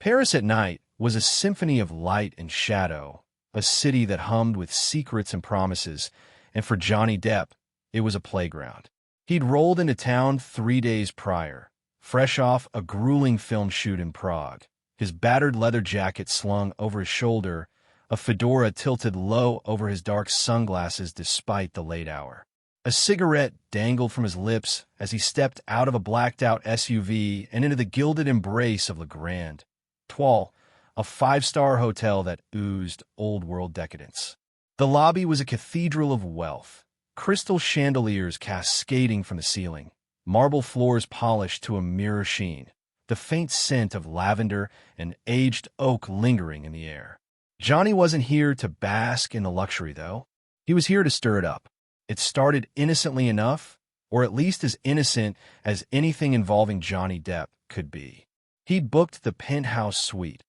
Paris at night was a symphony of light and shadow, a city that hummed with secrets and promises, and for Johnny Depp, it was a playground. He'd rolled into town 3 days prior, fresh off a grueling film shoot in Prague, his battered leather jacket slung over his shoulder, a fedora tilted low over his dark sunglasses despite the late hour. A cigarette dangled from his lips as he stepped out of a blacked-out SUV and into the gilded embrace of the Grand Étoile, a five-star hotel that oozed old-world decadence. The lobby was a cathedral of wealth, crystal chandeliers cascading from the ceiling, marble floors polished to a mirror sheen, the faint scent of lavender and aged oak lingering in the air. Johnny wasn't here to bask in the luxury, though. He was here to stir it up. It started innocently enough, or at least as innocent as anything involving Johnny Depp could be. He'd booked the penthouse suite,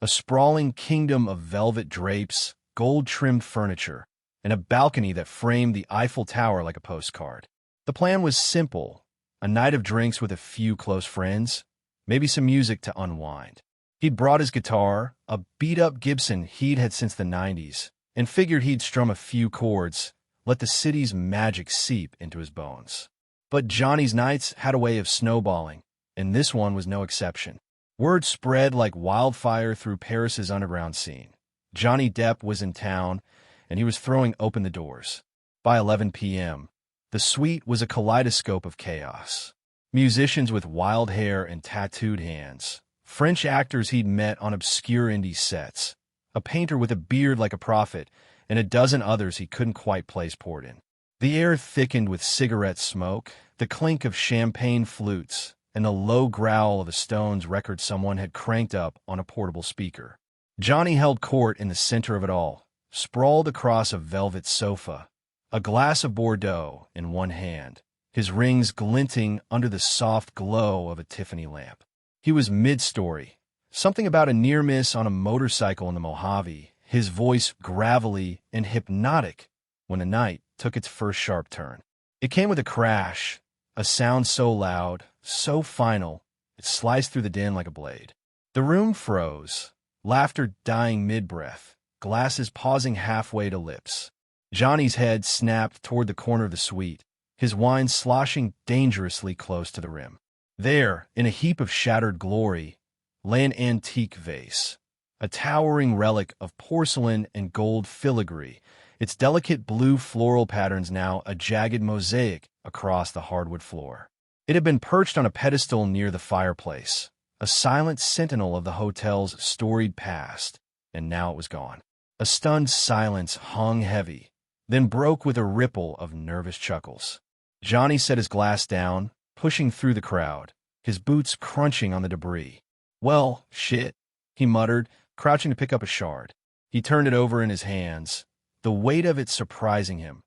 a sprawling kingdom of velvet drapes, gold-trimmed furniture, and a balcony that framed the Eiffel Tower like a postcard. The plan was simple: a night of drinks with a few close friends, maybe some music to unwind. He'd brought his guitar, a beat-up Gibson he'd had since the 90s, and figured he'd strum a few chords, let the city's magic seep into his bones. But Johnny's nights had a way of snowballing, and this one was no exception. Word spread like wildfire through Paris's underground scene. Johnny Depp was in town, and he was throwing open the doors. By 11 p.m., the suite was a kaleidoscope of chaos. Musicians with wild hair and tattooed hands, French actors he'd met on obscure indie sets, a painter with a beard like a prophet, and a dozen others he couldn't quite place port in. The air thickened with cigarette smoke, the clink of champagne flutes, and the low growl of a Stones record someone had cranked up on a portable speaker. Johnny held court in the center of it all, sprawled across a velvet sofa, a glass of Bordeaux in one hand, his rings glinting under the soft glow of a Tiffany lamp. He was mid-story, something about a near miss on a motorcycle in the Mojave, his voice gravelly and hypnotic when the night took its first sharp turn. It came with a crash, a sound so loud, so final, it sliced through the din like a blade. The room froze, laughter dying mid-breath, glasses pausing halfway to lips. Johnny's head snapped toward the corner of the suite, his wine sloshing dangerously close to the rim. There, in a heap of shattered glory, lay an antique vase, a towering relic of porcelain and gold filigree, its delicate blue floral patterns now a jagged mosaic across the hardwood floor. It had been perched on a pedestal near the fireplace, a silent sentinel of the hotel's storied past, and now it was gone. A stunned silence hung heavy, then broke with a ripple of nervous chuckles. Johnny set his glass down, pushing through the crowd, his boots crunching on the debris. "Well, shit," he muttered, crouching to pick up a shard. He turned it over in his hands, the weight of it surprising him.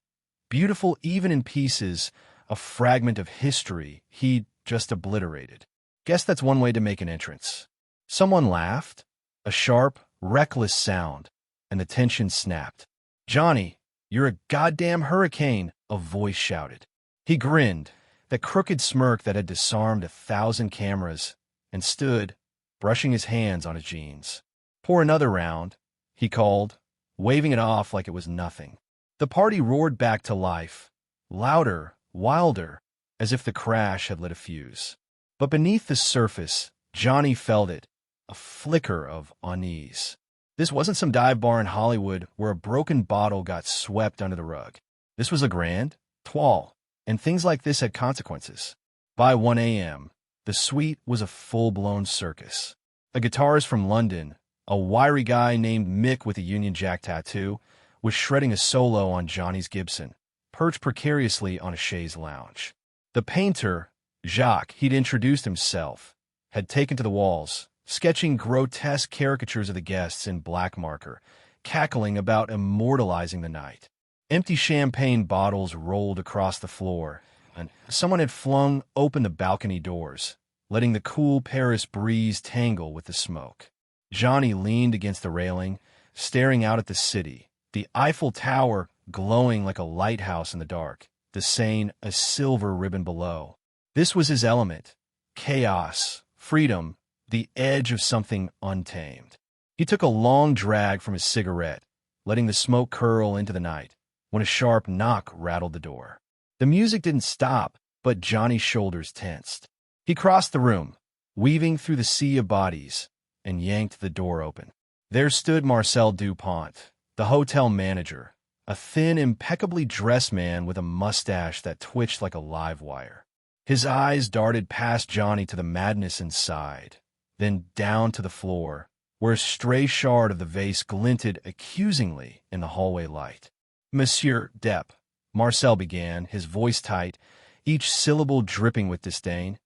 Beautiful even in pieces, a fragment of history he'd just obliterated. Guess that's one way to make an entrance. Someone laughed, a sharp, reckless sound, and the tension snapped. "Johnny, you're a goddamn hurricane," a voice shouted. He grinned, that crooked smirk that had disarmed 1,000 cameras, and stood, brushing his hands on his jeans. "Pour another round," he called, waving it off like it was nothing. The party roared back to life, louder, wilder, as if the crash had lit a fuse. But beneath the surface, Johnny felt it, a flicker of unease. This wasn't some dive bar in Hollywood where a broken bottle got swept under the rug. This was a Grand Étoile, and things like this had consequences. By 1 a.m., the suite was a full-blown circus. A guitarist from London, a wiry guy named Mick with a Union Jack tattoo, was shredding a solo on Johnny's Gibson, perched precariously on a chaise lounge. The painter, Jacques, he'd introduced himself, had taken to the walls, sketching grotesque caricatures of the guests in black marker, cackling about immortalizing the night. Empty champagne bottles rolled across the floor, and someone had flung open the balcony doors, letting the cool Paris breeze tangle with the smoke. Johnny leaned against the railing, staring out at the city, the Eiffel Tower glowing like a lighthouse in the dark, the Seine a silver ribbon below. This was his element: chaos, freedom, the edge of something untamed. He took a long drag from his cigarette, letting the smoke curl into the night, when a sharp knock rattled the door. The music didn't stop, but Johnny's shoulders tensed. He crossed the room, weaving through the sea of bodies, and yanked the door open. There stood Marcel Dupont, the hotel manager, a thin, impeccably dressed man with a mustache that twitched like a live wire. His eyes darted past Johnny to the madness inside, then down to the floor, where a stray shard of the vase glinted accusingly in the hallway light. "Monsieur Depp," Marcel began, his voice tight, each syllable dripping with disdain.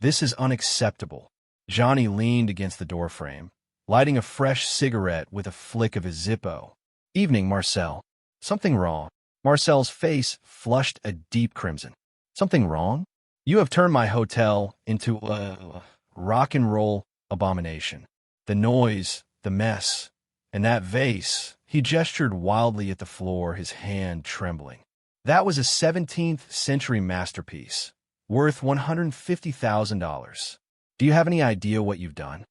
"This is unacceptable." Johnny leaned against the doorframe, lighting a fresh cigarette with a flick of his Zippo. "Evening, Marcel." "Something wrong?" Marcel's face flushed a deep crimson. "Something wrong? You have turned my hotel into a rock and roll abomination. The noise, the mess, and that vase." He gestured wildly at the floor, his hand trembling. "That was a 17th century masterpiece, worth $150,000. Do you have any idea what you've done?"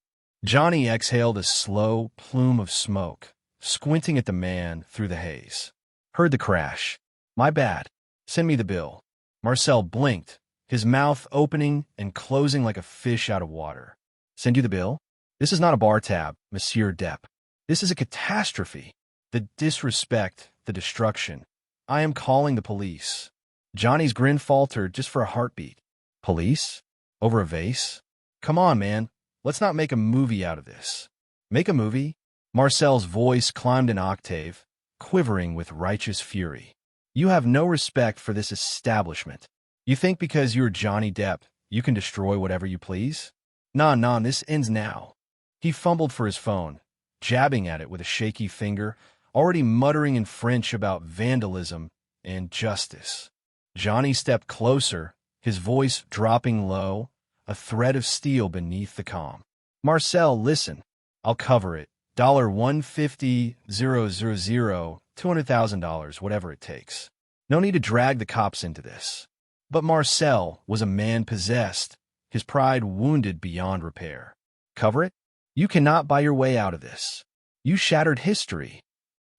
Johnny exhaled a slow plume of smoke, squinting at the man through the haze. "Heard the crash. My bad. Send me the bill." Marcel blinked, his mouth opening and closing like a fish out of water. "Send you the bill? This is not a bar tab, Monsieur Depp. This is a catastrophe. The disrespect, the destruction. I am calling the police." Johnny's grin faltered just for a heartbeat. "Police? Over a vase? Come on, man. Let's not make a movie out of this." "Make a movie?" Marcel's voice climbed an octave, quivering with righteous fury. "You have no respect for this establishment. You think because you're Johnny Depp, you can destroy whatever you please? Nah, this ends now." He fumbled for his phone, jabbing at it with a shaky finger, already muttering in French about vandalism and justice. Johnny stepped closer, his voice dropping low, a thread of steel beneath the calm. "Marcel, listen. I'll cover it. $150,000, $200,000, whatever it takes. No need to drag the cops into this." But Marcel was a man possessed, his pride wounded beyond repair. "Cover it? You cannot buy your way out of this. You shattered history."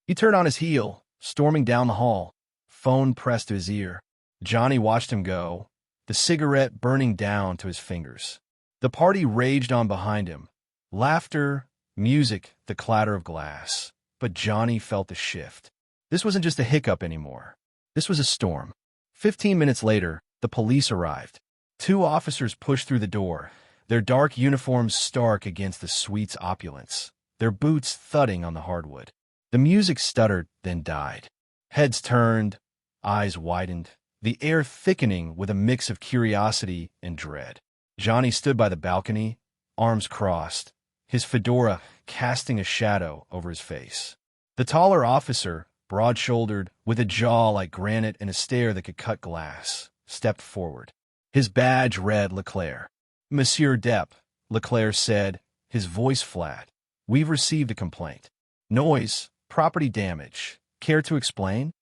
He turned on his heel, storming down the hall, phone pressed to his ear. Johnny watched him go, the cigarette burning down to his fingers. The party raged on behind him. Laughter, music, the clatter of glass. But Johnny felt the shift. This wasn't just a hiccup anymore. This was a storm. 15 minutes later, the police arrived. 2 officers pushed through the door, their dark uniforms stark against the suite's opulence, their boots thudding on the hardwood. The music stuttered, then died. Heads turned, eyes widened, the air thickening with a mix of curiosity and dread. Johnny stood by the balcony, arms crossed, his fedora casting a shadow over his face. The taller officer, broad-shouldered, with a jaw like granite and a stare that could cut glass, stepped forward. His badge read Leclerc. "Monsieur Depp," Leclerc said, his voice flat. "We've received a complaint. Noise, property damage. Care to explain?"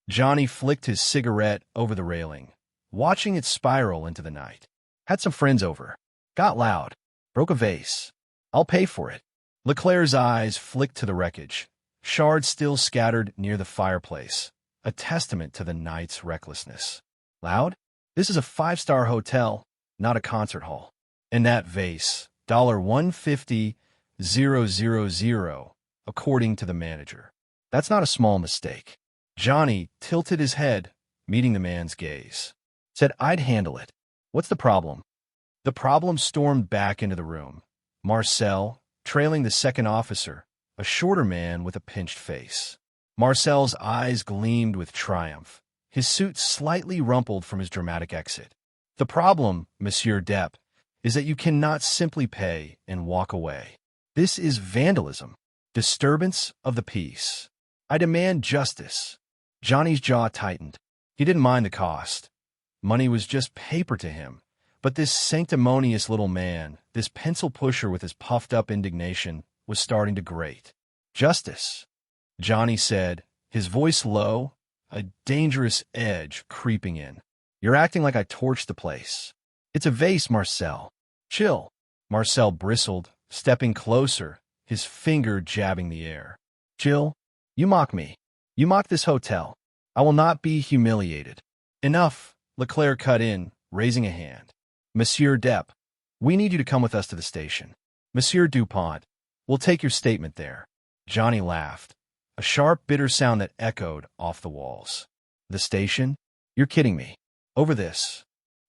Johnny flicked his cigarette over the railing, watching it spiral into the night. "Had some friends over. Got loud. Broke a vase. I'll pay for it." Leclerc's eyes flicked to the wreckage, shards still scattered near the fireplace, a testament to the night's recklessness. "Loud? This is a 5-star hotel, not a concert hall. And that vase, $150,000, according to the manager. That's not a small mistake." Johnny tilted his head, meeting the man's gaze. Said, "I'd handle it. What's the problem?" The problem stormed back into the room. Marcel, trailing the second officer, a shorter man with a pinched face. Marcel's eyes gleamed with triumph, his suit slightly rumpled from his dramatic exit. "The problem, Monsieur Depp, is that you cannot simply pay and walk away. This is vandalism, disturbance of the peace. I demand justice." Johnny's jaw tightened. He didn't mind the cost. Money was just paper to him. But this sanctimonious little man, this pencil pusher with his puffed-up indignation, was starting to grate. "Justice," Johnny said, his voice low, a dangerous edge creeping in. "You're acting like I torched the place. It's a vase, Marcel. Chill." Marcel bristled, stepping closer, his finger jabbing the air. Jill, you mock me. You mock this hotel. I will not be humiliated. Enough, Leclerc cut in, raising a hand. Monsieur Depp, we need you to come with us to the station. Monsieur Dupont, we'll take your statement there. Johnny laughed, a sharp, bitter sound that echoed off the walls. The station? You're kidding me. Over this.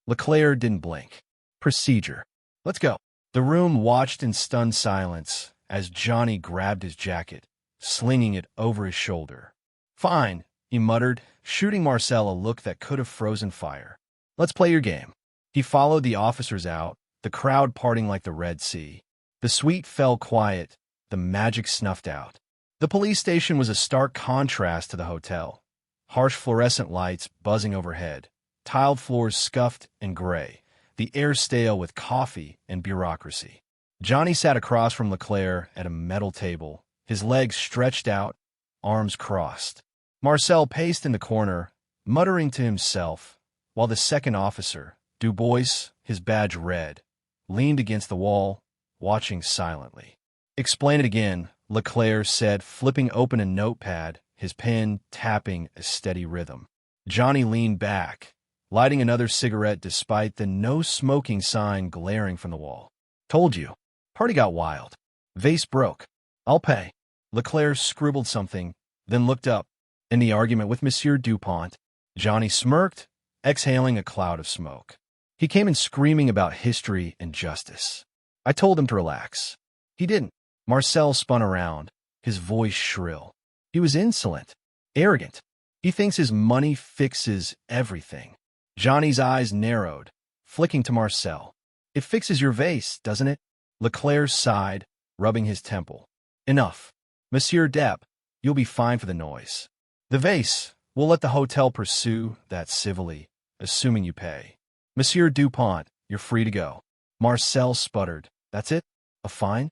Leclerc didn't blink. Procedure. Let's go. The room watched in stunned silence as Johnny grabbed his jacket, slinging it over his shoulder. Fine, he muttered, shooting Marcel a look that could have frozen fire. Let's play your game. He followed the officers out, the crowd parting like the Red Sea. The suite fell quiet, the magic snuffed out. The police station was a stark contrast to the hotel. Harsh fluorescent lights buzzing overhead, tiled floors scuffed and gray, the air stale with coffee and bureaucracy. Johnny sat across from Leclerc at a metal table, his legs stretched out, arms crossed. Marcel paced in the corner, muttering to himself, while the second officer, Dubois, his badge red, leaned against the wall, watching silently. Explain it again, Leclerc said, flipping open a notepad, his pen tapping a steady rhythm. Johnny leaned back, lighting another cigarette despite the no-smoking sign glaring from the wall. Told you. Party got wild. Vase broke. I'll pay. Leclerc scribbled something, then looked up. In the argument with Monsieur Dupont, Johnny smirked, exhaling a cloud of smoke. He came in screaming about history and justice. I told him to relax. He didn't. Marcel spun around, his voice shrill. He was insolent, arrogant. He thinks his money fixes everything. Johnny's eyes narrowed, flicking to Marcel. It fixes your vase, doesn't it? Leclerc sighed, rubbing his temple. Enough. Monsieur Depp, you'll be fine for the noise. The vase, we'll let the hotel pursue that civilly, assuming you pay. Monsieur Dupont, you're free to go. Marcel sputtered. That's it? A fine?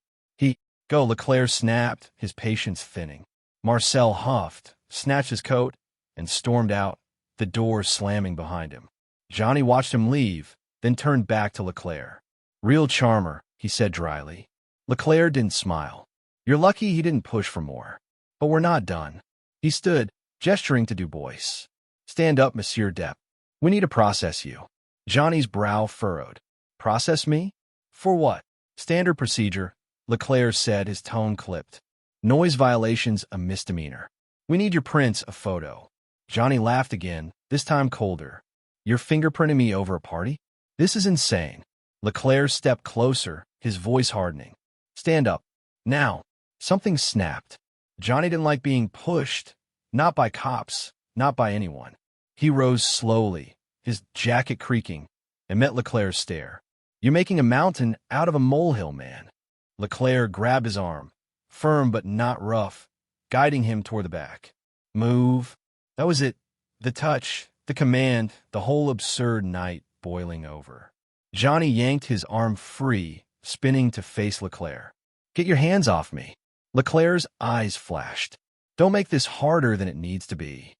Go, Leclerc snapped, his patience thinning. Marcel huffed, snatched his coat, and stormed out, the door slamming behind him. Johnny watched him leave, then turned back to Leclerc. Real charmer, he said dryly. Leclerc didn't smile. You're lucky he didn't push for more. But we're not done. He stood, gesturing to Dubois. Stand up, Monsieur Depp. We need to process you. Johnny's brow furrowed. Process me? For what? Standard procedure, Leclerc said, his tone clipped. Noise violation's a misdemeanor. We need your prints, a photo. Johnny laughed again, this time colder. You're fingerprinting me over a party? This is insane. Leclerc stepped closer, his voice hardening. Stand up. Now. Something snapped. Johnny didn't like being pushed. Not by cops, not by anyone. He rose slowly, his jacket creaking, and met Leclerc's stare. You're making a mountain out of a molehill, man. Leclerc grabbed his arm, firm but not rough, guiding him toward the back. Move. That was it. The touch, the command, the whole absurd night boiling over. Johnny yanked his arm free, spinning to face Leclerc. Get your hands off me. Leclerc's eyes flashed. Don't make this harder than it needs to be.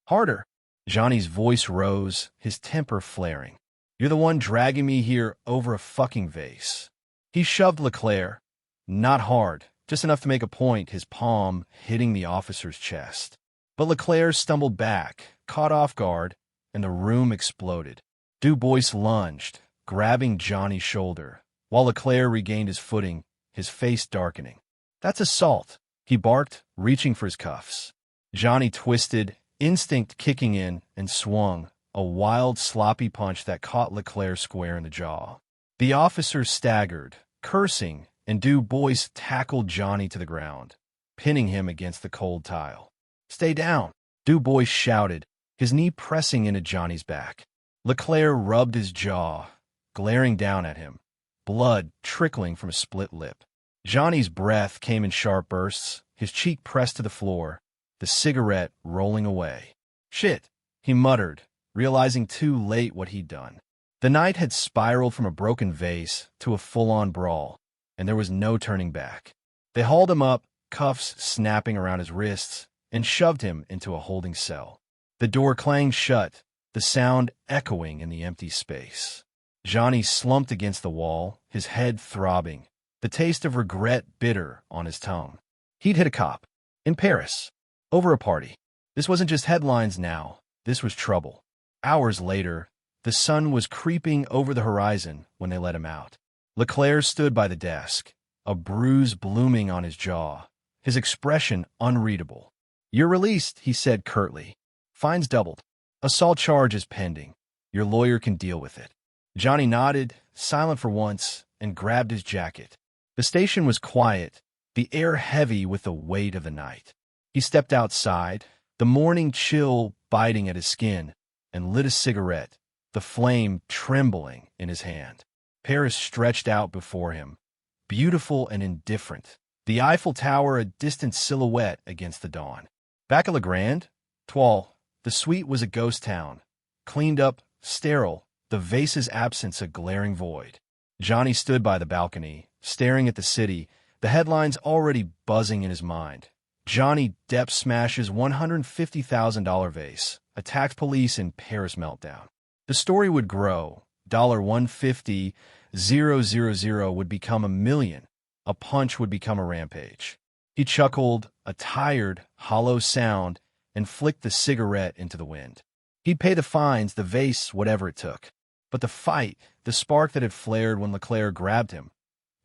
Harder. Johnny's voice rose, his temper flaring. You're the one dragging me here over a fucking vase. He shoved Leclerc, not hard, just enough to make a point, his palm hitting the officer's chest. But Leclerc stumbled back, caught off guard, and the room exploded. Dubois lunged, grabbing Johnny's shoulder, while Leclerc regained his footing, his face darkening. That's assault, he barked, reaching for his cuffs. Johnny twisted, instinct kicking in, and swung, a wild, sloppy punch that caught Leclerc square in the jaw. The officer staggered, cursing, and Dubois tackled Johnny to the ground, pinning him against the cold tile. Stay down, Dubois shouted, his knee pressing into Johnny's back. Leclerc rubbed his jaw, glaring down at him, blood trickling from a split lip. Johnny's breath came in sharp bursts, his cheek pressed to the floor, the cigarette rolling away. Shit, he muttered, realizing too late what he'd done. The night had spiraled from a broken vase to a full-on brawl, and there was no turning back. They hauled him up, cuffs snapping around his wrists, and shoved him into a holding cell. The door clanged shut, the sound echoing in the empty space. Johnny slumped against the wall, his head throbbing, the taste of regret bitter on his tongue. He'd hit a cop. In Paris. Over a party. This wasn't just headlines now. This was trouble. Hours later, the sun was creeping over the horizon when they let him out. Leclerc stood by the desk, a bruise blooming on his jaw, his expression unreadable. "You're released," he said curtly. "Fine's doubled. Assault charge is pending. Your lawyer can deal with it." Johnny nodded, silent for once, and grabbed his jacket. The station was quiet, the air heavy with the weight of the night. He stepped outside, the morning chill biting at his skin, and lit a cigarette, the flame trembling in his hand. Paris stretched out before him, beautiful and indifferent, the Eiffel Tower a distant silhouette against the dawn. Back at Grand Étoile, the suite was a ghost town, cleaned up, sterile, the Vase's absence a glaring void. Johnny stood by the balcony, staring at the city, the headlines already buzzing in his mind. Johnny Depp smashes $150,000 Vase, attacks police in Paris meltdown. The story would grow. $150,000 would become $1 million. A punch would become a rampage. He chuckled, a tired, hollow sound, and flicked the cigarette into the wind. He'd pay the fines, the Vase, whatever it took. But the fight, the spark that had flared when Leclerc grabbed him,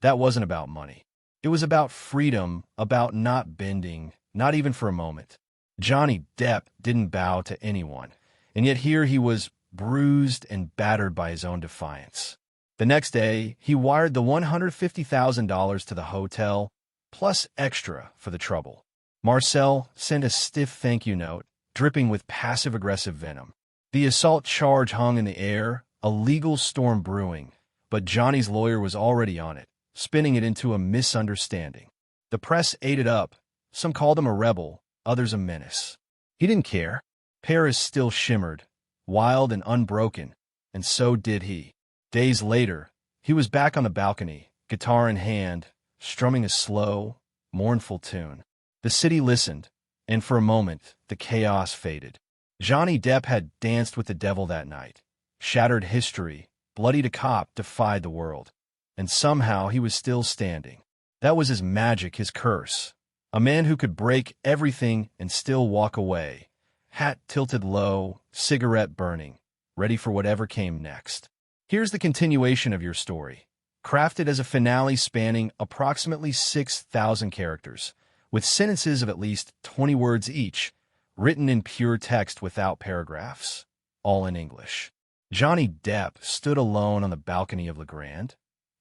that wasn't about money. It was about freedom, about not bending, not even for a moment. Johnny Depp didn't bow to anyone, and yet here he was, bruised and battered by his own defiance. The next day, he wired the $150,000 to the hotel, plus extra for the trouble. Marcel sent a stiff thank you note, dripping with passive-aggressive venom. The assault charge hung in the air, a legal storm brewing, but Johnny's lawyer was already on it, spinning it into a misunderstanding. The press ate it up. Some called him a rebel, others a menace. He didn't care. Paris still shimmered, wild and unbroken, and so did he. Days later, he was back on the balcony, guitar in hand, strumming a slow, mournful tune. The city listened, and for a moment, the chaos faded. Johnny Depp had danced with the devil that night, shattered history, bloodied a cop, defied the world. And somehow he was still standing. That was his magic, his curse. A man who could break everything and still walk away, hat tilted low, cigarette burning, ready for whatever came next. Here's the continuation of your story, crafted as a finale spanning approximately 6,000 characters, with sentences of at least 20 words each, written in pure text without paragraphs, all in English. Johnny Depp stood alone on the balcony of Grand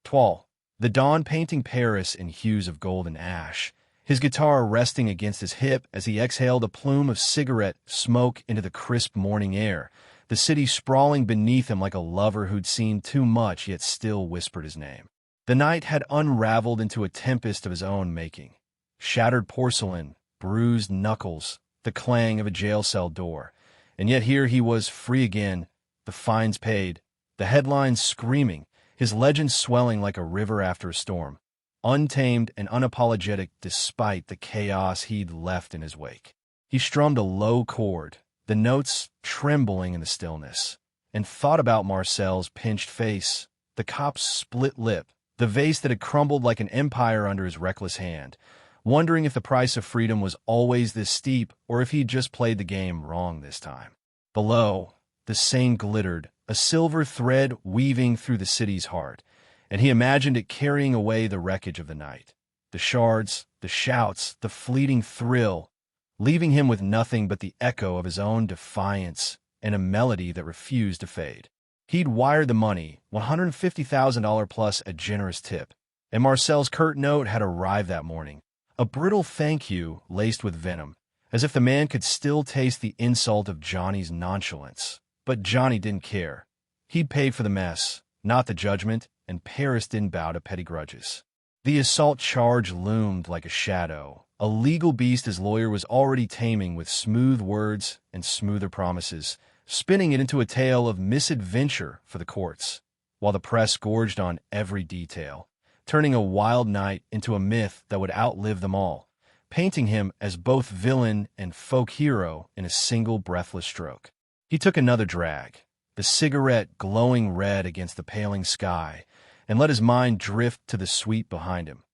Étoile, the dawn painting Paris in hues of gold and ash, his guitar resting against his hip as he exhaled a plume of cigarette smoke into the crisp morning air, the city sprawling beneath him like a lover who'd seen too much yet still whispered his name. The night had unraveled into a tempest of his own making. Shattered porcelain, bruised knuckles, the clang of a jail cell door. And yet here he was, free again, the fines paid, the headlines screaming, his legend swelling like a river after a storm, untamed and unapologetic despite the chaos he'd left in his wake. He strummed a low chord, the notes trembling in the stillness, and thought about Marcel's pinched face, the cop's split lip, the vase that had crumbled like an empire under his reckless hand, wondering if the price of freedom was always this steep or if he'd just played the game wrong this time. Below, the Seine glittered, a silver thread weaving through the city's heart, and he imagined it carrying away the wreckage of the night, the shards, the shouts, the fleeting thrill, leaving him with nothing but the echo of his own defiance and a melody that refused to fade. He'd wired the money, $150,000 plus a generous tip, and Marcel's curt note had arrived that morning, a brittle thank you laced with venom, as if the man could still taste the insult of Johnny's nonchalance. But Johnny didn't care. He'd paid for the mess, not the judgment, and Paris didn't bow to petty grudges. The assault charge loomed like a shadow, a legal beast his lawyer was already taming with smooth words and smoother promises, spinning it into a tale of misadventure for the courts, while the press gorged on every detail, turning a wild night into a myth that would outlive them all, painting him as both villain and folk hero in a single breathless stroke. He took another drag, the cigarette glowing red against the paling sky, and let his mind drift to the suite behind him.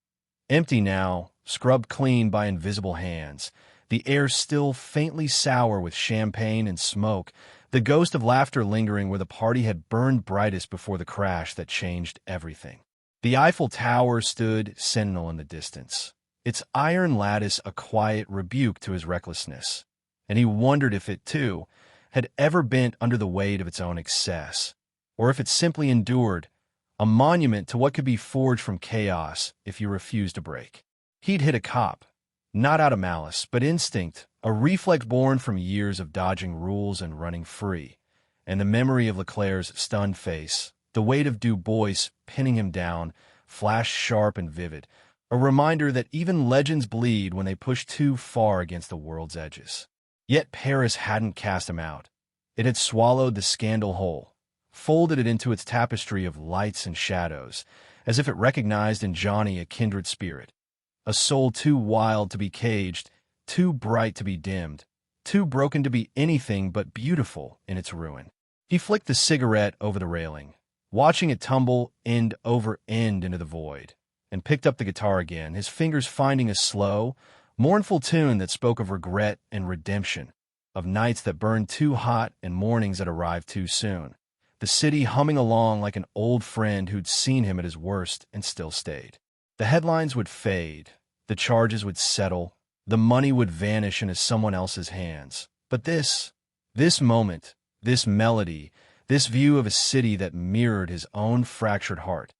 Empty now, scrubbed clean by invisible hands, the air still faintly sour with champagne and smoke, the ghost of laughter lingering where the party had burned brightest before the crash that changed everything. The Eiffel Tower stood sentinel in the distance, its iron lattice a quiet rebuke to his recklessness, and he wondered if it, too, had ever bent under the weight of its own excess, or if it simply endured, a monument to what could be forged from chaos if you refused to break. He'd hit a cop, not out of malice, but instinct, a reflex born from years of dodging rules and running free, and the memory of Leclerc's stunned face, the weight of Du Bois pinning him down, flashed sharp and vivid, a reminder that even legends bleed when they push too far against the world's edges. Yet Paris hadn't cast him out. It had swallowed the scandal whole, folded it into its tapestry of lights and shadows, as if it recognized in Johnny a kindred spirit, a soul too wild to be caged, too bright to be dimmed, too broken to be anything but beautiful in its ruin. He flicked the cigarette over the railing, watching it tumble end over end into the void, and picked up the guitar again, his fingers finding a slow, mournful tune that spoke of regret and redemption, of nights that burned too hot and mornings that arrived too soon, the city humming along like an old friend who'd seen him at his worst and still stayed. The headlines would fade, the charges would settle, the money would vanish into someone else's hands. But this moment, this melody, this view of a city that mirrored his own fractured heart,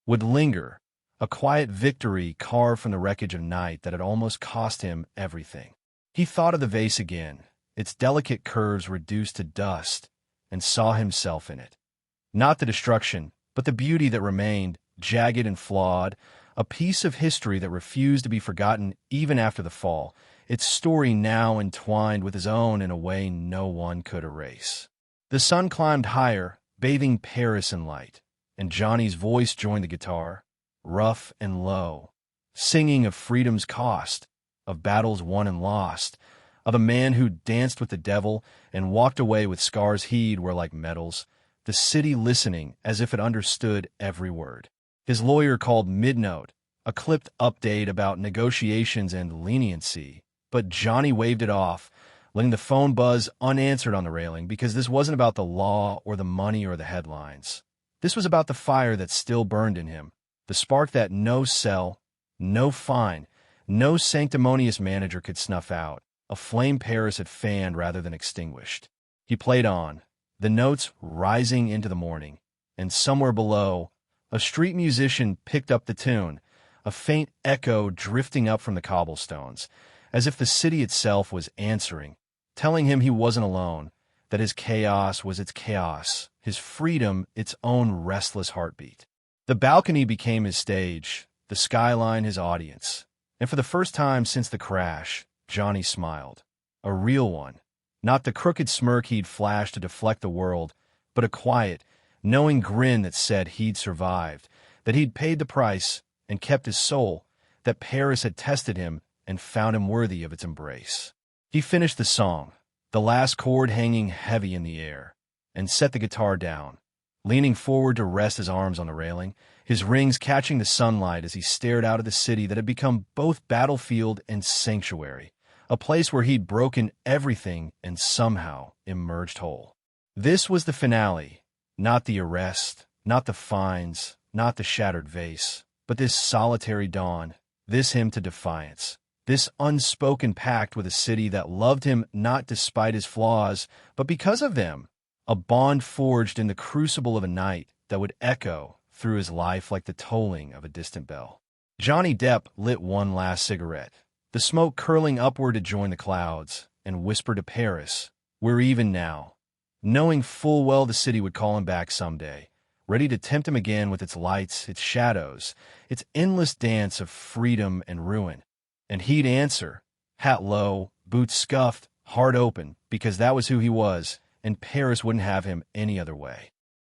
would linger, a quiet victory carved from the wreckage of night that had almost cost him everything. He thought of the vase again, its delicate curves reduced to dust, and saw himself in it. Not the destruction, but the beauty that remained, jagged and flawed, a piece of history that refused to be forgotten even after the fall, its story now entwined with his own in a way no one could erase. The sun climbed higher, bathing Paris in light, and Johnny's voice joined the guitar, rough and low, singing of freedom's cost, of battles won and lost, of a man who danced with the devil and walked away with scars he'd wear like medals, the city listening as if it understood every word. His lawyer called mid-note, a clipped update about negotiations and leniency, but Johnny waved it off, letting the phone buzz unanswered on the railing because this wasn't about the law or the money or the headlines. This was about the fire that still burned in him, the spark that no cell, no fine, no sanctimonious manager could snuff out, a flame Paris had fanned rather than extinguished. He played on, the notes rising into the morning, and somewhere below, a street musician picked up the tune, a faint echo drifting up from the cobblestones, as if the city itself was answering, telling him he wasn't alone, that his chaos was its chaos, his freedom its own restless heartbeat. The balcony became his stage, the skyline his audience, and for the first time since the crash, Johnny smiled. A real one, not the crooked smirk he'd flashed to deflect the world, but a quiet, knowing grin that said he'd survived, that he'd paid the price and kept his soul, that Paris had tested him and found him worthy of its embrace. He finished the song, the last chord hanging heavy in the air, and set the guitar down, leaning forward to rest his arms on the railing, his rings catching the sunlight as he stared out at the city that had become both battlefield and sanctuary, a place where he'd broken everything and somehow emerged whole. This was the finale, not the arrest, not the fines, not the shattered vase, but this solitary dawn, this hymn to defiance, this unspoken pact with a city that loved him not despite his flaws, but because of them, a bond forged in the crucible of a night that would echo through his life like the tolling of a distant bell. Johnny Depp lit one last cigarette, the smoke curling upward to join the clouds, and whispered to Paris, "We're even now," knowing full well the city would call him back someday, ready to tempt him again with its lights, its shadows, its endless dance of freedom and ruin. And he'd answer, hat low, boots scuffed, heart open, because that was who he was, and Paris wouldn't have him any other way.